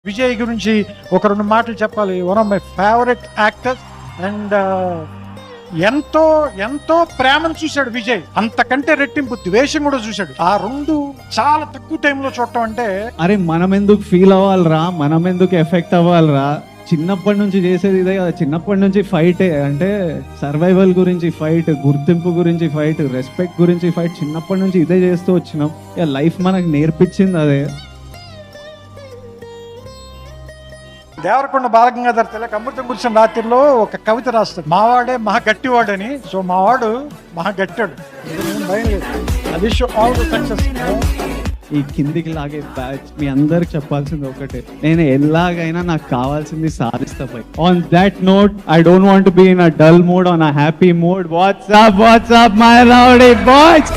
విజయ్ గురించి ఒక 2 మాటలు చెప్పాలి. One of my favourite actors and ఎంతో ఎంతో ప్రేమను చూశాడు విజయ్. అంతకంటే రెట్టింపు ద్వేషం కూడా చూశాడు. ఆ 2 చాలా తక్కువ టైంలో చూడటం అంటే, అరే మనం ఎందుకు ఫీల్ అవ్వాలరా, మనం ఎందుకు ఎఫెక్ట్ అవ్వాలరా, చిన్నప్పటి నుంచి చేసేది ఇదే కదా. చిన్నప్పటి నుంచి ఫైట్ అంటే సర్వైవల్ గురించి ఫైట్, గుర్తింపు గురించి ఫైట్, రెస్పెక్ట్ గురించి ఫైట్, చిన్నప్పటి నుంచి ఇదే చేస్తూ వచ్చినాం. ఇక లైఫ్ మనకు నేర్పించింది అదే. దేవరకొండ బాలగంగాధర్ తిలక్ అమృతం కురిసిన రాత్రిలో ఒక కవిత రాస్తాడు, మావాడే మహా గట్టివాడని. సో మావాడు మహా గట్టాడు, భయం లేదు. అది షో ఆల్ ద సక్సెస్. ఈ కిందికి లాగే బ్యాచ్ మీ అందరికి చెప్పాల్సింది ఒకటే, నేను ఎలాగైనా నాకు కావాల్సింది సాధిస్తా. On that note I don't want to be in a dull mood, on a happy mood. What's up my rowdy boys.